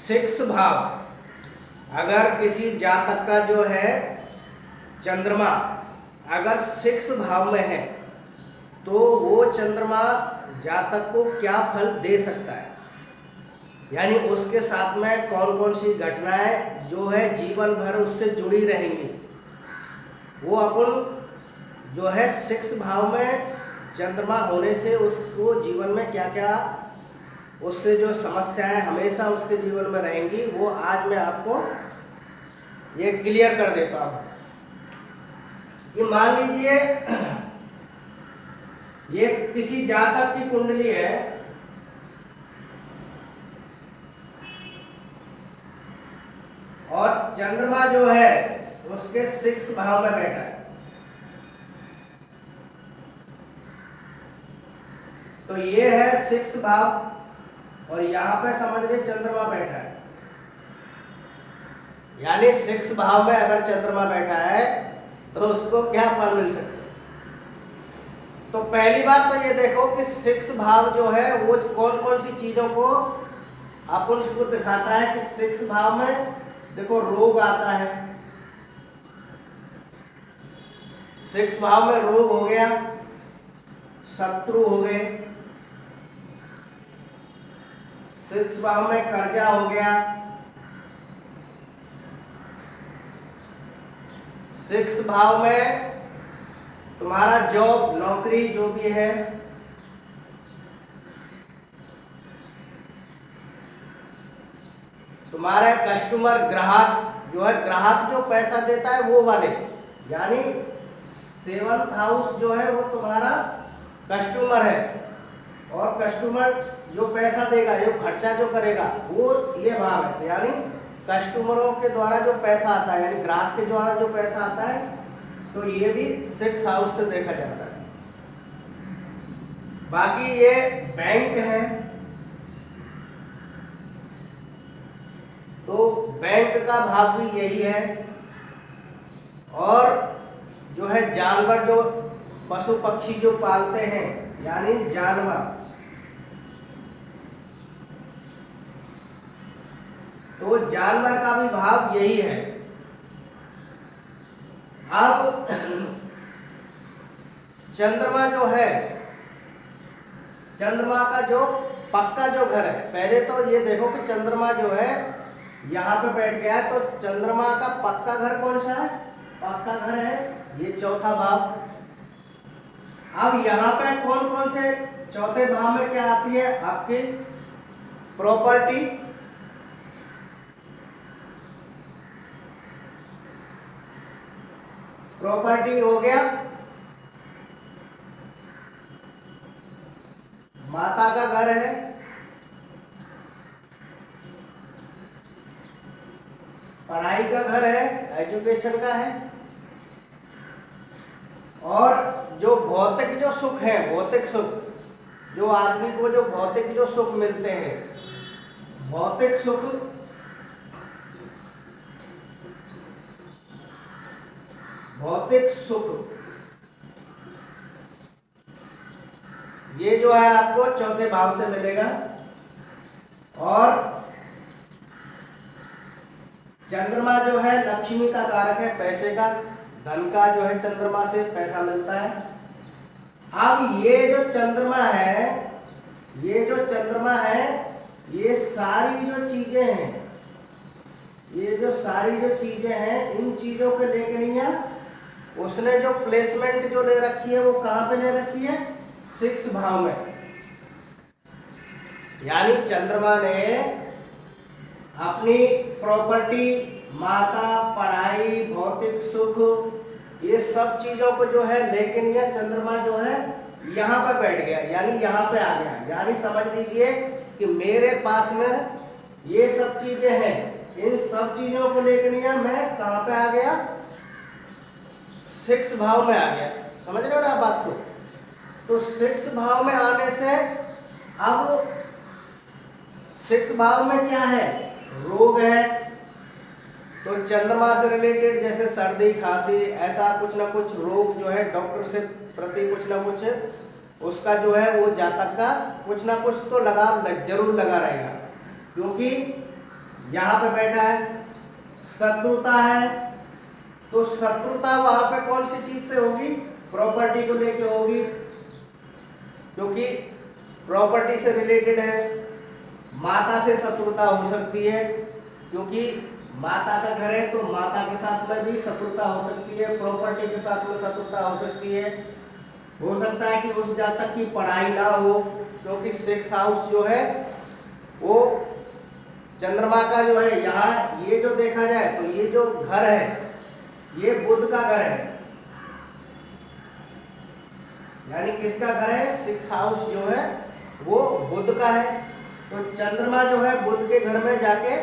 Six भाव, अगर किसी जातक का जो है चंद्रमा अगर सिक्स भाव में है तो वो चंद्रमा जातक को क्या फल दे सकता है, यानी उसके साथ में कौन कौन सी घटनाएं जो है जीवन भर उससे जुड़ी रहेंगी, वो अपन जो है सिक्स भाव में चंद्रमा होने से उसको जीवन में क्या क्या उससे जो समस्याएं हमेशा उसके जीवन में रहेंगी, वो आज मैं आपको ये क्लियर कर देता हूँ। कि मान लीजिए ये किसी जातक की कुंडली है और चंद्रमा जो है उसके सिक्स भाव में बैठा है, तो ये है सिक्स भाव और यहां पे समझ लीजिए चंद्रमा बैठा है, यानी सिक्स भाव में अगर चंद्रमा बैठा है तो उसको क्या फल मिल सकता है। तो पहली बात तो ये देखो कि सिक्स भाव जो है वो कौन कौन सी चीजों को अपन को दिखाता है कि सिक्स भाव में देखो रोग आता है, सिक्स भाव में रोग हो गया, शत्रु हो गए, सिक्स भाव में कर्जा हो गया, सिक्स भाव में तुम्हारा जॉब नौकरी जो भी है, तुम्हारे कस्टमर ग्राहक जो है, ग्राहक जो पैसा देता है वो वाले, यानी सेवंथ हाउस जो है वो तुम्हारा कस्टमर है और कस्टमर जो पैसा देगा, जो खर्चा जो करेगा वो ये भाव है, यानी कस्टमरों के द्वारा जो पैसा आता है, यानी ग्राहक के द्वारा जो पैसा आता है, तो ये भी सिक्स हाउस से देखा जाता है। बाकी ये बैंक है, तो बैंक का भाव भी यही है, और जो है जानवर जो पशु पक्षी जो पालते हैं यानी जानवर, तो जानवर का भी भाव यही है। अब चंद्रमा जो है, चंद्रमा का जो पक्का जो घर है, पहले तो ये देखो कि चंद्रमा जो है यहाँ पे बैठ गया है, तो चंद्रमा का पक्का घर कौन सा है, पक्का घर है ये चौथा भाव। अब यहाँ पे कौन कौन से चौथे भाव में क्या आती है, आपकी प्रॉपर्टी, प्रॉपर्टी हो गया, माता का घर है, पढ़ाई का घर है, एजुकेशन का है, और जो भौतिक जो सुख है, भौतिक सुख जो आदमी को जो भौतिक जो सुख मिलते हैं, भौतिक सुख, भौतिक सुख ये जो है आपको चौथे भाव से मिलेगा। और चंद्रमा जो है लक्ष्मी का कारक है, पैसे का, धन का जो है चंद्रमा से पैसा मिलता है। अब ये जो चंद्रमा है, ये जो चंद्रमा है, ये सारी जो चीजें हैं, ये जो सारी जो चीजें हैं, इन चीजों के लेके नहीं है, उसने जो प्लेसमेंट जो ले रखी है वो कहाँ पे ले रखी है, सिक्स भाव में। यानी चंद्रमा ने अपनी प्रॉपर्टी, माता, पढ़ाई, भौतिक सुख, ये सब चीजों को जो है लेकिन यह चंद्रमा जो है यहाँ पे बैठ गया, यानी यहाँ पे आ गया। यानी समझ लीजिए कि मेरे पास में ये सब चीजें हैं, इन सब चीजों को लेकर मैं कहाँ पे आ गया, सिक्स भाव में आ गया। समझ रहे हो ना बात को। तो सिक्स भाव में आने से अब सिक्स भाव में क्या है, रोग है, तो चंद्रमा से रिलेटेड जैसे सर्दी खांसी ऐसा कुछ ना कुछ रोग जो है डॉक्टर से प्रति कुछ ना कुछ उसका जो है वो जातक का कुछ ना कुछ तो लगाव जरूर लगा रहेगा, क्योंकि यहाँ पे बैठा है, शत्रुता है, तो शत्रुता वहां पे कौन सी चीज से होगी? प्रॉपर्टी को लेके होगी, क्योंकि प्रॉपर्टी से रिलेटेड है। माता से शत्रुता हो सकती है, क्योंकि माता का घर है तो माता के साथ में भी शत्रुता हो सकती है, प्रॉपर्टी के साथ में शत्रुता हो सकती है। हो सकता है कि उस जातक की पढ़ाई ना हो, क्योंकि 6 हाउस जो है वो चंद्रमा का जो है, यहाँ ये जो देखा जाए तो ये जो घर है ये बुध का घर है, यानी किसका घर है? 6 हाउस जो है वो बुध का है। तो चंद्रमा जो है बुध के घर में जाके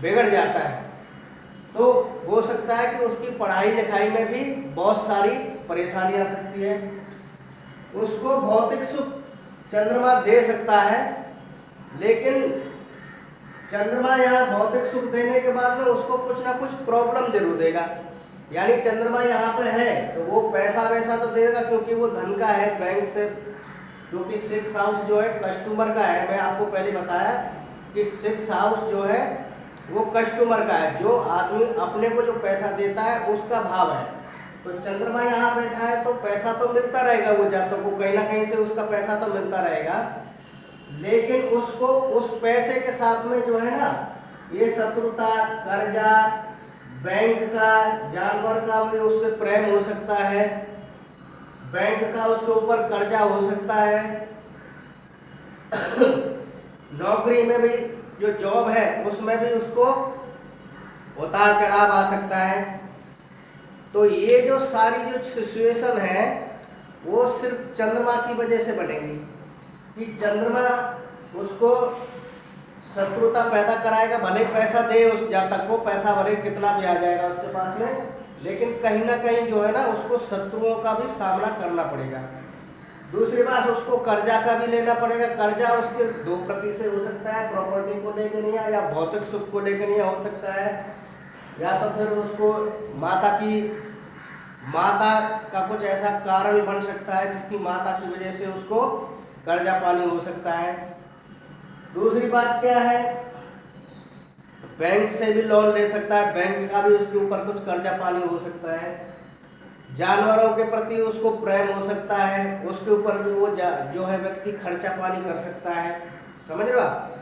बिगड़ जाता है, तो हो सकता है कि उसकी पढ़ाई लिखाई में भी बहुत सारी परेशानी आ सकती है। उसको भौतिक सुख चंद्रमा दे सकता है, लेकिन चंद्रमा यहाँ भौतिक सुख देने के बाद में उसको कुछ ना कुछ प्रॉब्लम जरूर देगा। यानी चंद्रमा यहाँ पे है तो वो पैसा वैसा तो देगा, क्योंकि वो धन का है, बैंक से, क्योंकि 6 हाउस जो है कस्टमर का है। मैं आपको पहले बताया कि 6 हाउस जो है वो कस्टमर का है, जो आदमी अपने को जो पैसा देता है उसका भाव है। तो चंद्रमा यहाँ बैठा है तो पैसा तो मिलता रहेगा, वो जातक को कहीं ना कहीं से उसका पैसा तो मिलता रहेगा, लेकिन उसको उस पैसे के साथ में जो है ना ये शत्रुता, कर्जा, बैंक का, जानवर का भी उससे प्रेम हो सकता है, बैंक का उसके ऊपर कर्जा हो सकता है, नौकरी में भी जो जॉब है उसमें भी उसको उतार चढ़ाव आ सकता है। तो ये जो सारी जो सिचुएशन है वो सिर्फ चंद्रमा की वजह से बनेगी, कि चंद्रमा उसको शत्रुता पैदा कराएगा। भले पैसा दे उस जातक को, पैसा भले कितना भी आ जाएगा उसके पास में, लेकिन कहीं ना कहीं जो है ना उसको शत्रुओं का भी सामना करना पड़ेगा। दूसरी बात, उसको कर्जा का भी लेना पड़ेगा। कर्जा उसके 2% से हो सकता है, प्रॉपर्टी को लेकर नहीं है, या भौतिक सुख को लेकर नहीं हो सकता है, या तो फिर उसको माता का कुछ ऐसा कारण बन सकता है जिसकी माता की वजह से उसको कर्जा पानी हो सकता है। दूसरी बात क्या है, बैंक से भी लोन ले सकता है, बैंक का भी उसके ऊपर कुछ कर्जा पानी हो सकता है। जानवरों के प्रति उसको प्रेम हो सकता है, उसके ऊपर भी वो जो है व्यक्ति खर्चा पानी कर सकता है, समझ रहे हो आप।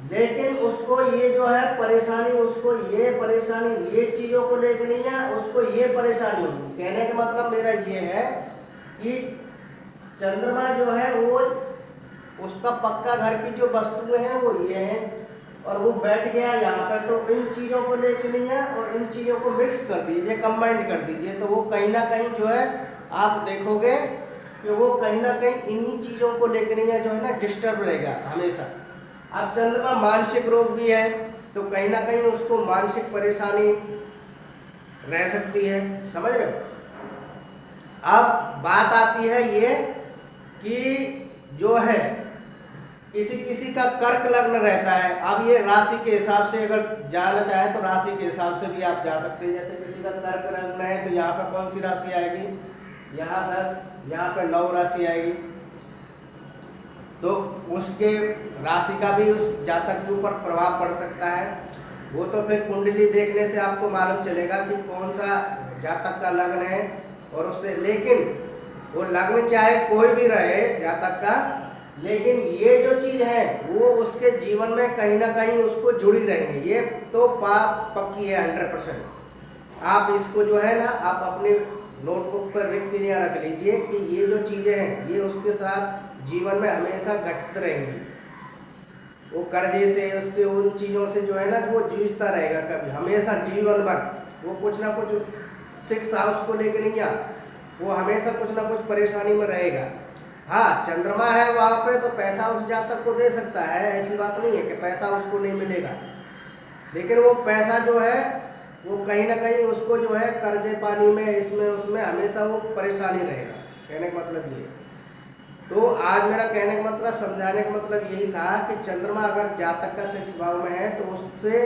लेकिन उसको ये जो है परेशानी, उसको ये परेशानी ये चीजों को लेकर नहीं है, उसको ये परेशानी होगी। कहने का मतलब मेरा ये है कि चंद्रमा जो है वो उसका पक्का घर की जो वस्तुएं हैं वो ये हैं, और वो बैठ गया यहाँ पे, तो इन चीज़ों को लेके नहीं है, और इन चीज़ों को मिक्स कर दीजिए, कंबाइंड कर दीजिए, तो वो कहीं ना कहीं जो है आप देखोगे कि वो कहीं ना कहीं इन्हीं चीज़ों को लेके नहीं है, जो है ना डिस्टर्ब रहेगा हमेशा। अब चंद्रमा मानसिक रोग भी है, तो कहीं ना कहीं उसको मानसिक परेशानी रह सकती है, समझ रहे हो। अब बात आती है ये कि जो है किसी का कर्क लग्न रहता है। अब ये राशि के हिसाब से अगर जाना चाहे तो राशि के हिसाब से भी आप जा सकते हैं। जैसे किसी का कर्क लग्न है तो यहाँ पे कौन सी राशि आएगी, यहाँ 10, यहाँ पे 9 राशि आएगी, तो उसके राशि का भी उस जातक के ऊपर प्रभाव पड़ सकता है। वो तो फिर कुंडली देखने से आपको मालूम चलेगा कि कौन सा जातक का लग्न है, और उससे, लेकिन वो लग्न चाहे कोई भी रहे जातक का, लेकिन ये जो चीज़ है वो उसके जीवन में कहीं ना कहीं उसको जुड़ी रहेंगी। ये तो पाप पक्की है 100%। आप इसको जो है ना आप अपने नोटबुक पर लिख के रख लीजिए कि ये जो चीज़ें हैं ये उसके साथ जीवन में हमेशा घटते रहेंगी। वो कर्जे से, उससे, उन चीज़ों से जो है ना वो जूझता रहेगा कभी, हमेशा जीवन भर वो कुछ ना कुछ 6 हाउस को लेकर नहीं आ, वो हमेशा कुछ ना कुछ परेशानी में रहेगा। हाँ, चंद्रमा है वहाँ पे तो पैसा उस जातक को दे सकता है, ऐसी बात नहीं है कि पैसा उसको नहीं मिलेगा, लेकिन वो पैसा जो है वो कहीं ना कहीं उसको जो है कर्जे पानी में, इसमें उसमें हमेशा वो परेशानी रहेगा। कहने का मतलब ये। तो आज मेरा कहने का मतलब, समझाने का मतलब यही था कि चंद्रमा अगर जातक का 6 भाव में है तो उससे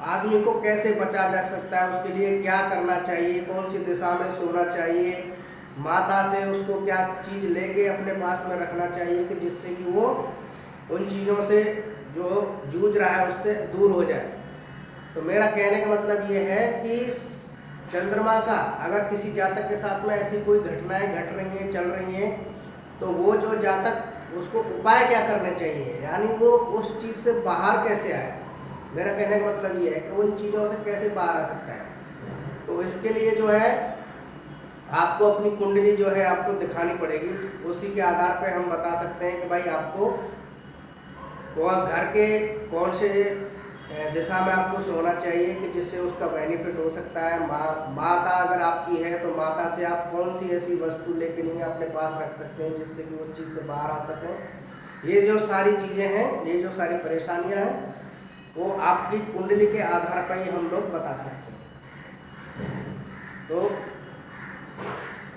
आदमी को कैसे बचा जा सकता है, उसके लिए क्या करना चाहिए, कौन सी दिशा में सोना चाहिए, माता से उसको क्या चीज़ लेके अपने पास में रखना चाहिए कि जिससे कि वो उन चीज़ों से जो जूझ रहा है उससे दूर हो जाए। तो मेरा कहने का मतलब ये है कि चंद्रमा का अगर किसी जातक के साथ में ऐसी कोई घटनाएं घट रही हैं, चल रही हैं, तो वो जो जातक उसको उपाय क्या करने चाहिए, यानी वो उस चीज़ से बाहर कैसे आए। मेरा कहने का मतलब ये है कि उन चीज़ों से कैसे बाहर आ सकता है। तो इसके लिए जो है आपको अपनी कुंडली जो है आपको दिखानी पड़ेगी। उसी के आधार पर हम बता सकते हैं कि भाई आपको घर के कौन से दिशा में आपको सोना चाहिए कि जिससे उसका बेनिफिट हो सकता है। माता अगर आपकी है तो माता से आप कौन सी ऐसी वस्तु लेके नहीं अपने पास रख सकते हैं जिससे कि वो चीज़ से बाहर आ सकें। ये जो सारी चीज़ें हैं, ये जो सारी परेशानियां हैं, वो आपकी कुंडली के आधार पर ही हम लोग बता सकते हैं। तो